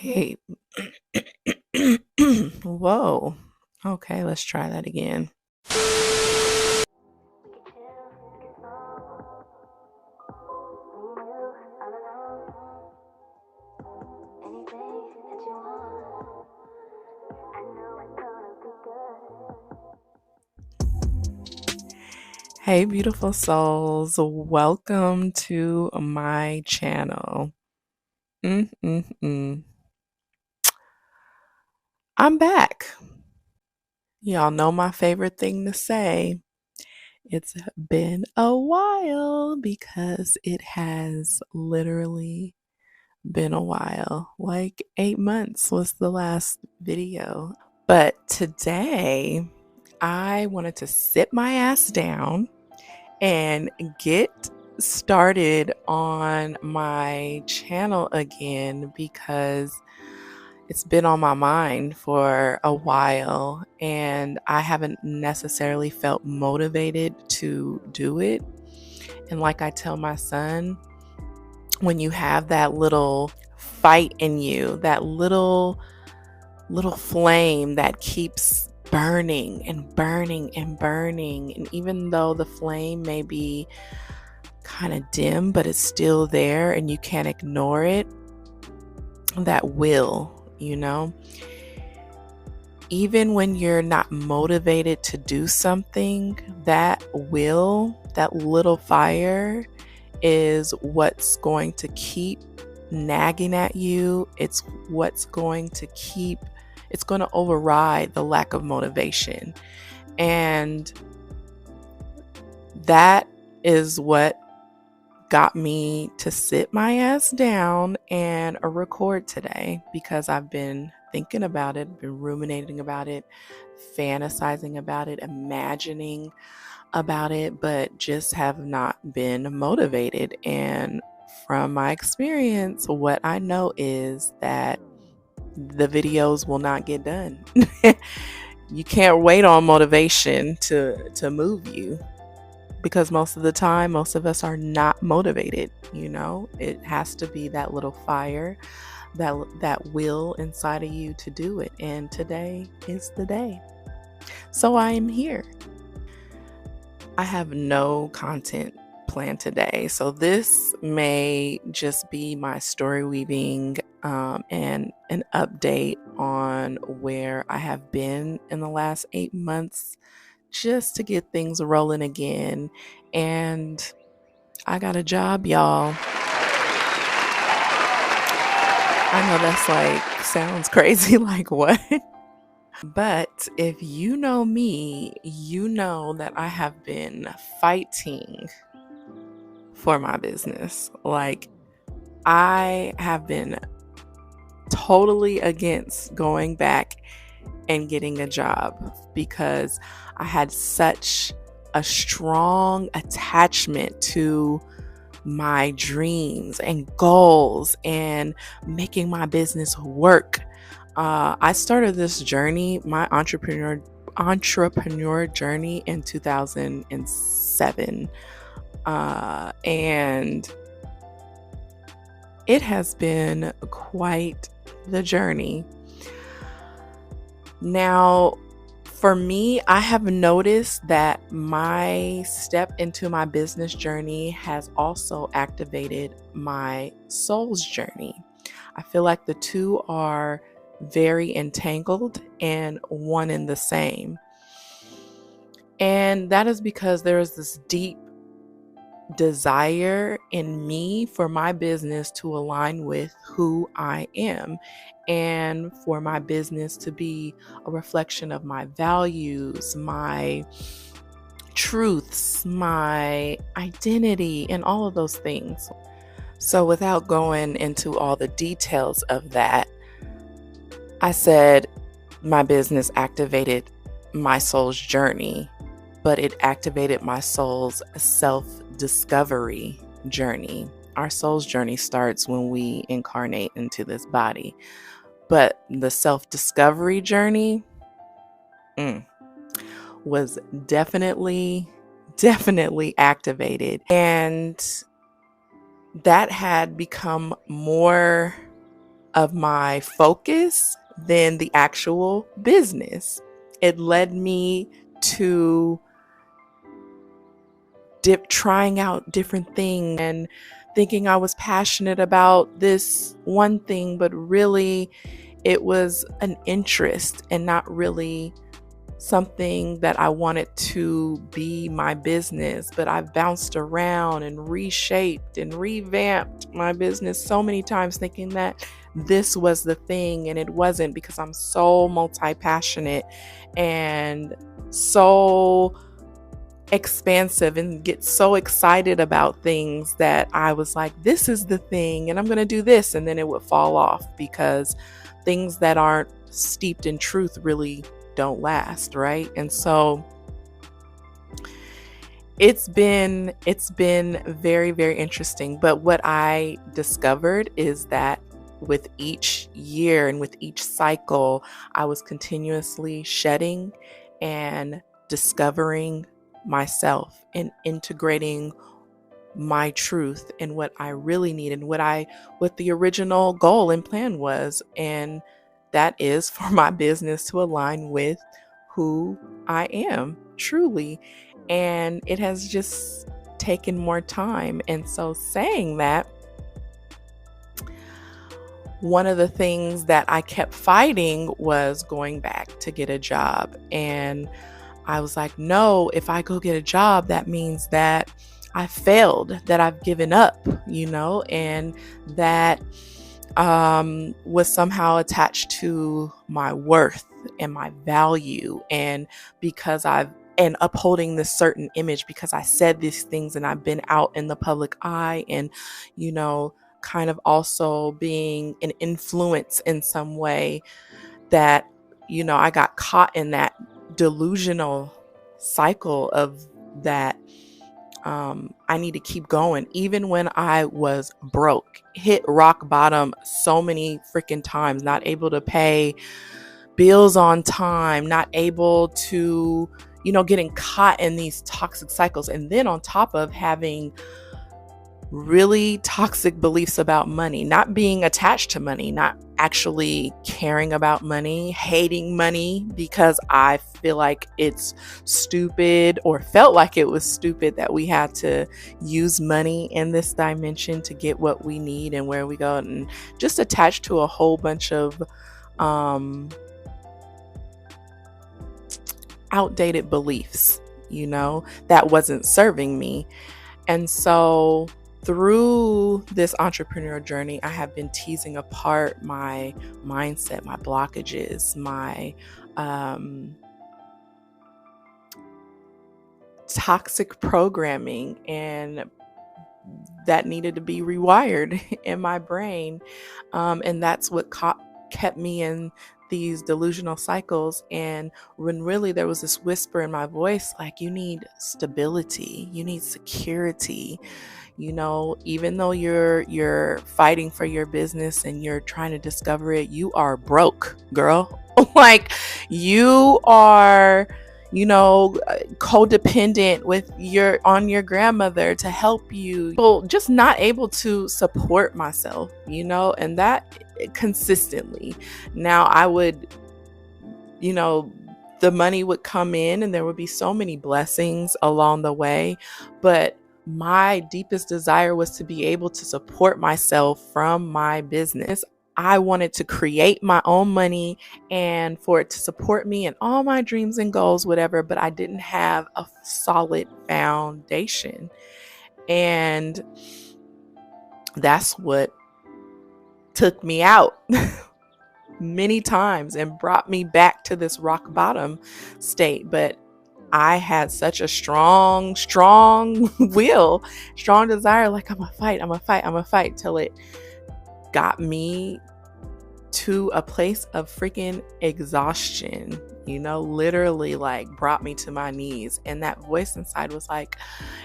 Hey, whoa. Okay, let's try that again. Hey, beautiful souls. Welcome to my channel. Mm-mm-mm. I'm back. Y'all know my favorite thing to say. It's been a while because it has literally been a while. Like 8 months was the last video. But today, I wanted to sit my ass down and get started on my channel again because it's been on my mind for a while and I haven't necessarily felt motivated to do it. And like I tell my son, when you have that little fight in you, that little flame that keeps burning and burning and burning, and even though the flame may be kind of dim, but it's still there and you can't ignore it, that will, even when you're not motivated to do something, that little fire is what's going to keep nagging at you. It's going to override the lack of motivation. And that is what got me to sit my ass down and record today, because I've been thinking about it, been ruminating about it, fantasizing about it, imagining about it, but just have not been motivated. And from my experience, what I know is that the videos will not get done. You can't wait on motivation to move you, because most of the time, most of us are not motivated. It has to be that little fire, that will inside of you to do it. And today is the day. So I am here. I have no content planned today. So this may just be my story weaving and an update on where I have been in the last 8 months, just to get things rolling again. And I got a job, y'all. I know that's sounds crazy, like what? But if you know me, you know that I have been fighting for my business. I have been totally against going back and getting a job, because I had such a strong attachment to my dreams and goals and making my business work. I started this journey, my entrepreneur journey, in 2007, and it has been quite the journey. Now, for me, I have noticed that my step into my business journey has also activated my soul's journey. I feel like the two are very entangled and one and the same. And that is because there is this deep desire in me for my business to align with who I am, and for my business to be a reflection of my values, my truths, my identity, and all of those things. So without going into all the details of that, I said my business activated my soul's journey, but it activated my soul's self-discovery journey. Our soul's journey starts when we incarnate into this body, but the self-discovery journey was definitely activated, and that had become more of my focus than the actual business. It led me to trying out different things and thinking I was passionate about this one thing, but really it was an interest and not really something that I wanted to be my business. But I've bounced around and reshaped and revamped my business so many times thinking that this was the thing, and it wasn't, because I'm so multi-passionate and so expansive and get so excited about things that I was like, this is the thing and I'm going to do this, and then it would fall off because things that aren't steeped in truth really don't last, right? And so it's been very, very interesting. But what I discovered is that with each year and with each cycle, I was continuously shedding and discovering myself and integrating my truth and what I really need and what the original goal and plan was. And that is for my business to align with who I am truly. And it has just taken more time. And so saying that, one of the things that I kept fighting was going back to get a job. And I was like, no, if I go get a job, that means that I failed, that I've given up, and that was somehow attached to my worth and my value. And because and upholding this certain image because I said these things and I've been out in the public eye and, kind of also being an influence in some way, that, I got caught in that delusional cycle of that I need to keep going. Even when I was broke, hit rock bottom so many freaking times, not able to pay bills on time, not able to, getting caught in these toxic cycles. And then on top of having really toxic beliefs about money, not being attached to money, not actually caring about money, hating money because I feel like it's stupid, or felt like it was stupid, that we had to use money in this dimension to get what we need and where we go, and just attached to a whole bunch of outdated beliefs, that wasn't serving me. And so through this entrepreneurial journey, I have been teasing apart my mindset, my blockages, my toxic programming, and that needed to be rewired in my brain. And that's what kept me in these delusional cycles. And when really there was this whisper in my voice, like, you need stability, you need security. Even though you're fighting for your business and you're trying to discover it, you are broke, girl. Like, you are, codependent on your grandmother to help you. Well, just not able to support myself, and that consistently. Now I would, the money would come in and there would be so many blessings along the way, but my deepest desire was to be able to support myself from my business. I wanted to create my own money and for it to support me and all my dreams and goals, whatever, but I didn't have a solid foundation. And that's what took me out many times and brought me back to this rock bottom state. But I had such a strong will, strong desire, like, I'm gonna fight till it got me to a place of freaking exhaustion, literally like brought me to my knees. And that voice inside was like,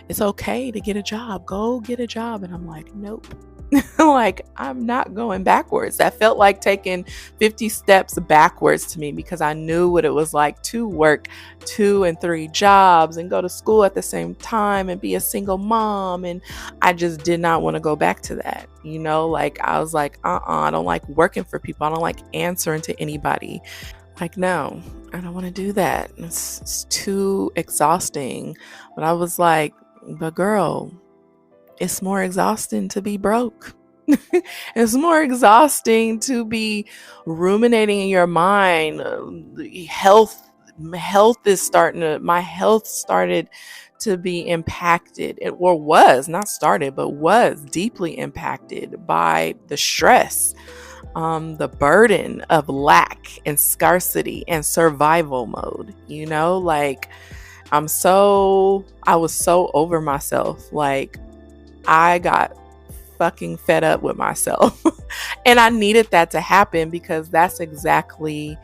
it's okay to get a job, go get a job. And I'm like, nope, Like, I'm not going backwards. That felt like taking 50 steps backwards to me, because I knew what it was like to work 2 and 3 jobs and go to school at the same time and be a single mom. And I just did not want to go back to that. Like, I was like, I don't like working for people. I don't like answering to anybody. Like, no, I don't want to do that. It's too exhausting. But I was like, but girl, it's more exhausting to be broke. It's more exhausting to be ruminating in your mind. My health started to be impacted, or was not started, but was deeply impacted by the stress, the burden of lack and scarcity and survival mode. Like, I was so over myself. Like, I got fucking fed up with myself. And I needed that to happen, because that's exactly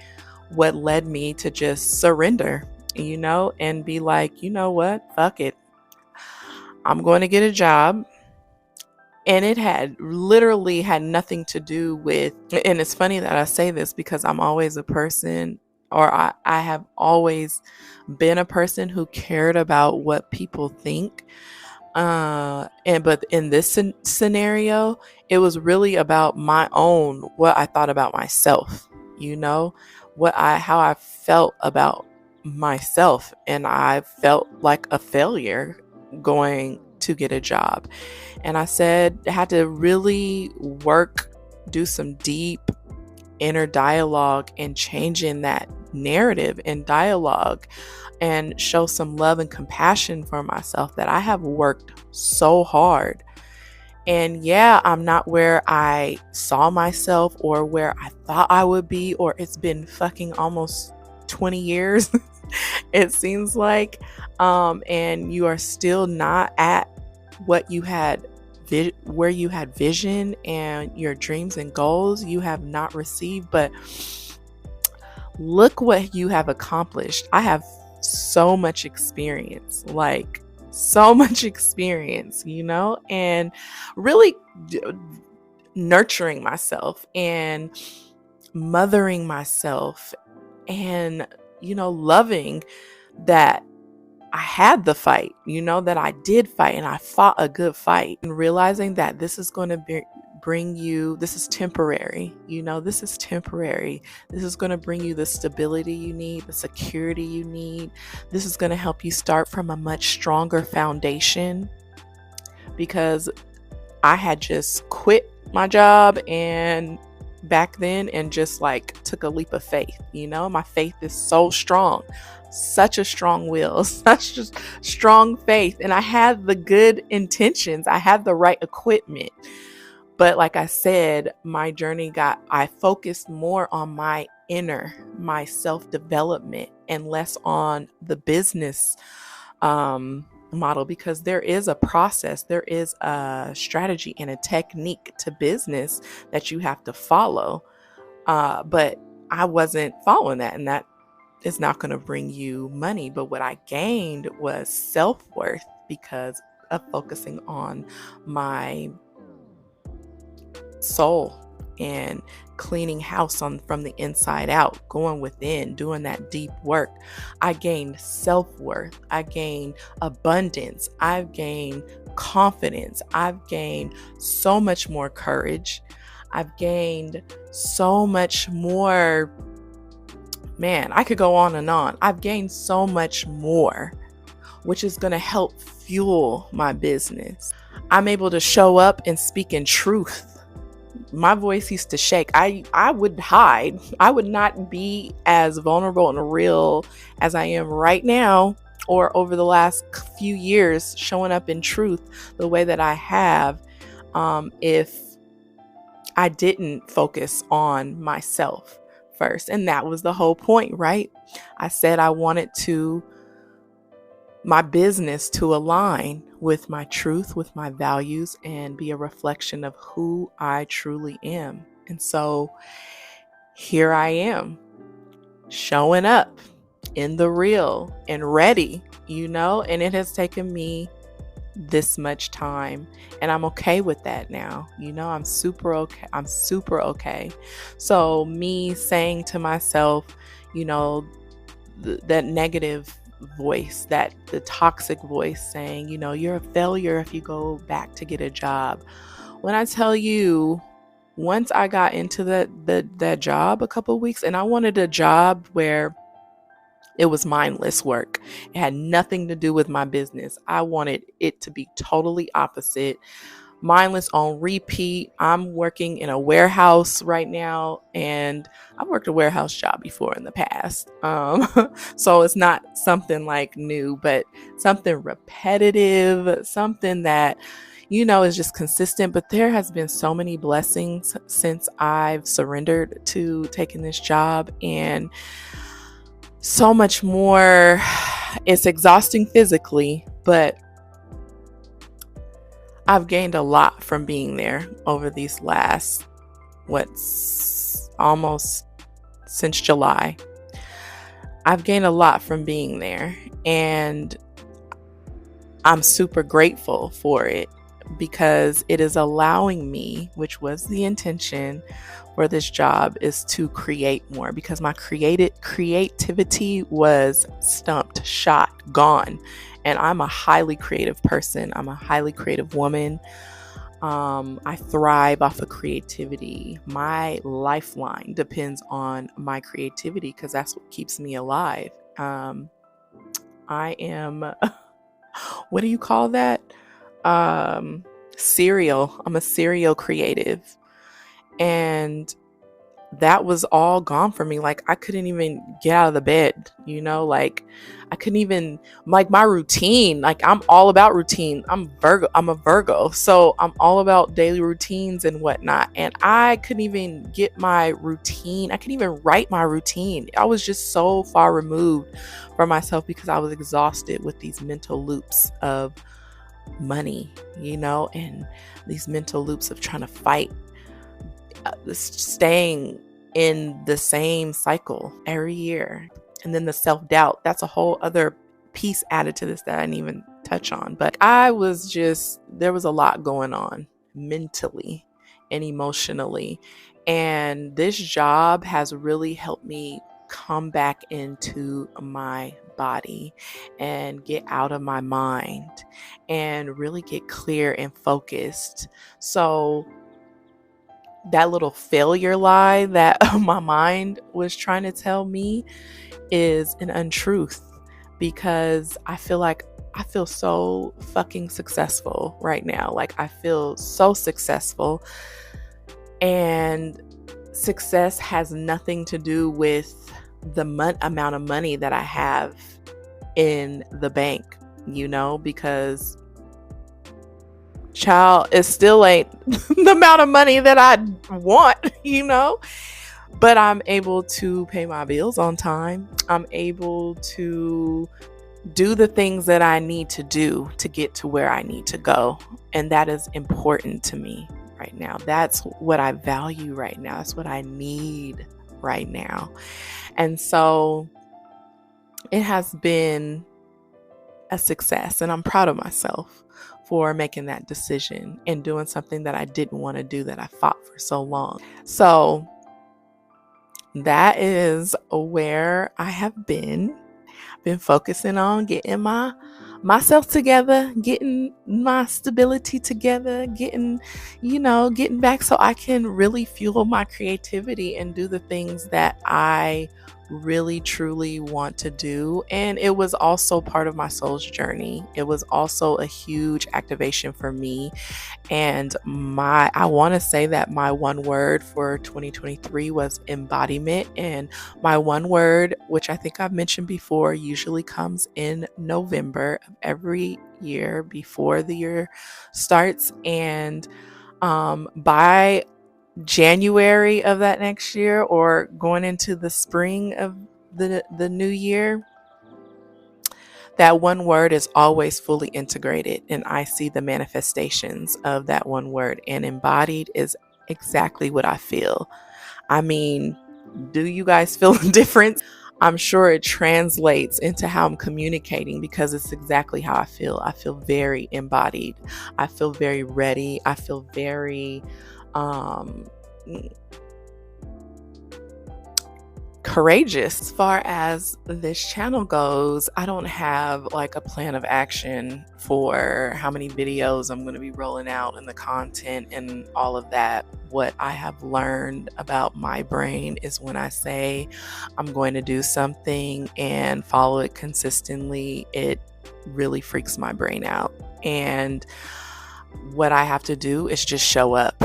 what led me to just surrender, and be like, you know what? Fuck it. I'm going to get a job. And it had literally had nothing to do with, and it's funny that I say this, because I'm always a person, or I have always been a person who cared about what people think. But in this scenario, it was really about what I thought about myself, how I felt about myself. And I felt like a failure going to get a job. And I had to really do some deep inner dialogue and changing that narrative and dialogue, and show some love and compassion for myself, that I have worked so hard. And yeah, I'm not where I saw myself or where I thought I would be, or it's been fucking almost 20 years, it seems like. And you are still not at what you had, where you had vision and your dreams and goals you have not received. But look what you have accomplished. I have so much experience, and really nurturing myself and mothering myself, and, loving that I had the fight, that I did fight, and I fought a good fight, and realizing that this is going to bring you, this is temporary, this is temporary. This is going to bring you the stability you need, the security you need. This is going to help you start from a much stronger foundation, because I had just quit my job and back then, and just took a leap of faith. My faith is so strong, such a strong will, such a strong faith. And I had the good intentions, I had the right equipment. But like I said, my journey I focused more on my my self-development, and less on the business model, because there is a process, there is a strategy and a technique to business that you have to follow. But I wasn't following that, and that is not going to bring you money. But what I gained was self-worth, because of focusing on my soul and cleaning house from the inside out, going within, doing that deep work. I gained self-worth, I gained abundance, I've gained confidence, I've gained so much more courage, I've gained so much more. Man, I could go on and on. I've gained so much more, which is going to help fuel my business. I'm able to show up and speak in truth. My voice used to shake. I would hide. I would not be as vulnerable and real as I am right now, or over the last few years, showing up in truth the way that I have, if I didn't focus on myself first. And that was the whole point, right? I said I wanted my business to align with my truth, with my values, and be a reflection of who I truly am. And so here I am, showing up in the real and ready, and it has taken me this much time, and I'm okay with that now. I'm super okay. I'm super okay. So me saying to myself, that negative voice, that the toxic voice saying, you're a failure if you go back to get a job. When I tell you, once I got into that job a couple of weeks, and I wanted a job where it was mindless work. It had nothing to do with my business. I wanted it to be totally opposite. Mindless on repeat. I'm working in a warehouse right now, and I've worked a warehouse job before in the past. So it's not something like new, but something repetitive, something that, is just consistent. But there has been so many blessings since I've surrendered to taking this job, and so much more. It's exhausting physically, but I've gained a lot from being there over these last, almost since July. I've gained a lot from being there, and I'm super grateful for it because it is allowing me, which was the intention for this job, is to create more, because my creativity was stumped, shot, gone. And I'm a highly creative person. I'm a highly creative woman. I thrive off of creativity. My lifeline depends on my creativity because that's what keeps me alive. I am, what do you call that? Serial. I'm a serial creative. And that was all gone for me. Like, I couldn't even get out of the bed, like I couldn't even, like, my routine, like, I'm all about routine. I'm a Virgo. So I'm all about daily routines and whatnot. And I couldn't even get my routine. I couldn't even write my routine. I was just so far removed from myself because I was exhausted with these mental loops of money, and these mental loops of trying to fight, staying in the same cycle every year. And then the self-doubt, that's a whole other piece added to this that I didn't even touch on. But there was a lot going on mentally and emotionally. And this job has really helped me come back into my body and get out of my mind and really get clear and focused. So that little failure lie that my mind was trying to tell me is an untruth, because I feel so fucking successful right now. Like, I feel so successful, and success has nothing to do with the amount of money that I have in the bank, because child, it still ain't the amount of money that I want, but I'm able to pay my bills on time. I'm able to do the things that I need to do to get to where I need to go. And that is important to me right now. That's what I value right now. That's what I need right now. And so it has been a success, and I'm proud of myself for making that decision and doing something that I didn't want to do, that I fought for so long. So that is where I have been focusing on getting myself together, getting my stability together, getting back so I can really fuel my creativity and do the things that I really truly want to do. And it was also part of my soul's journey. It was also a huge activation for me. And I want to say that my one word for 2023 was embodiment. And my one word, which I think I've mentioned before, usually comes in November of every year before the year starts. And by January of that next year, or going into the spring of the new year, that one word is always fully integrated, and I see the manifestations of that one word. And embodied is exactly what I feel. I mean, do you guys feel a difference? I'm sure it translates into how I'm communicating, because it's exactly how I feel. I feel very embodied. I feel very ready. I feel very courageous. As far as this channel goes, I don't have like a plan of action for how many videos I'm going to be rolling out and the content and all of that. What I have learned about my brain is when I say I'm going to do something and follow it consistently, it really freaks my brain out. And what I have to do is just show up,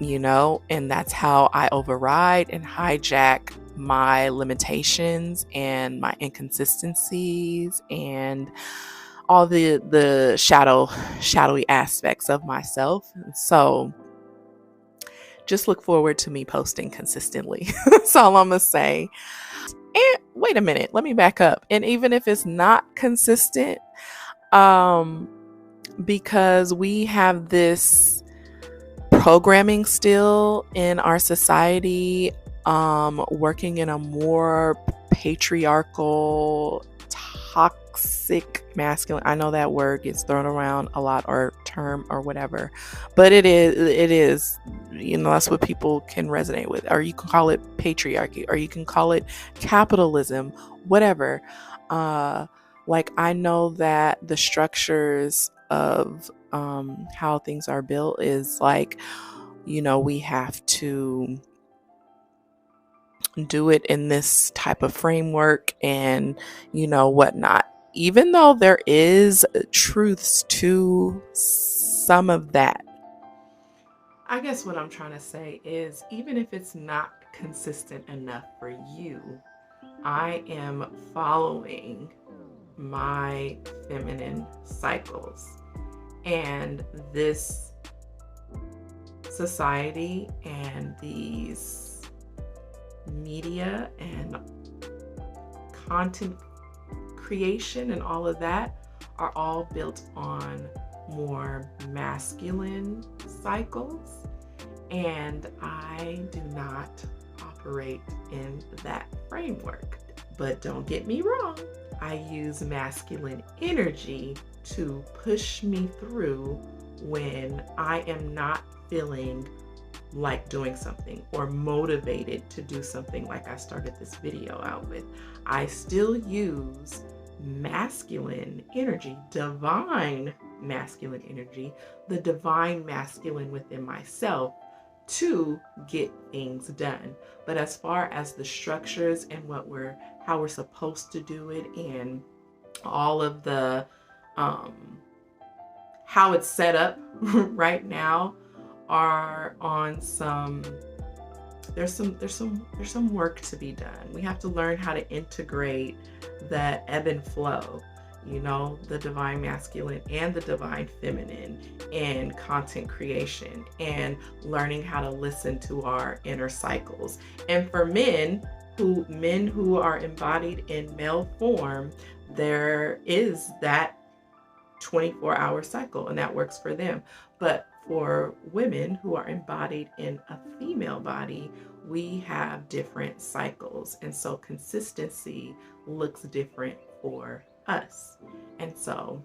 and that's how I override and hijack my limitations and my inconsistencies and all the shadowy aspects of myself. So just look forward to me posting consistently. That's all I'm gonna say. And wait a minute, let me back up. And even if it's not consistent, because we have this programming still in our society, working in a more patriarchal, toxic, masculine. I know that word gets thrown around a lot, or term, or whatever, but it is, that's what people can resonate with. Or you can call it patriarchy, or you can call it capitalism, whatever. Like, I know that the structures of how things are built is like, we have to do it in this type of framework and whatnot, even though there is truths to some of that. I guess what I'm trying to say is, even if it's not consistent enough for you, I am following my feminine cycles, and this society and these media and content creation and all of that are all built on more masculine cycles, and I do not operate in that framework. But don't get me wrong, I use masculine energy to push me through when I am not feeling like doing something or motivated to do something, like I started this video out with. I still use masculine energy, divine masculine energy, the divine masculine within myself, to get things done. But as far as the structures and how we're supposed to do it, and all of the how it's set up right now, are on there's some work to be done. We have to learn how to integrate that ebb and flow, the divine masculine and the divine feminine in content creation, and learning how to listen to our inner cycles. And for men who are embodied in male form, there is that 24-hour cycle, and that works for them. But for women who are embodied in a female body, we have different cycles, and so consistency looks different for us. And so,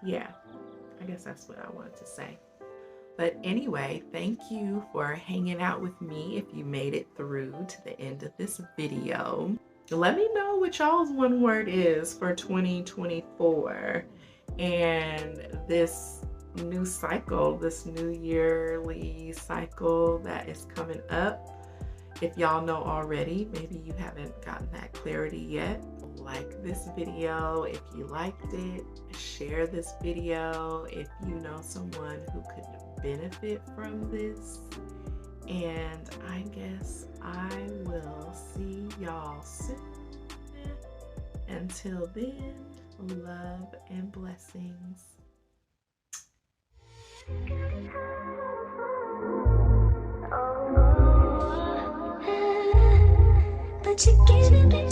yeah, I guess that's what I wanted to say. But anyway, thank you for hanging out with me if you made it through to the end of this video. Let me know what y'all's one word is for 2024 and this new cycle, this new yearly cycle that is coming up. If y'all know already, maybe you haven't gotten that clarity yet, like this video if you liked it, share this video if you know someone who could benefit from this, and I guess I will see y'all soon. Until then, love and blessings. But you're giving me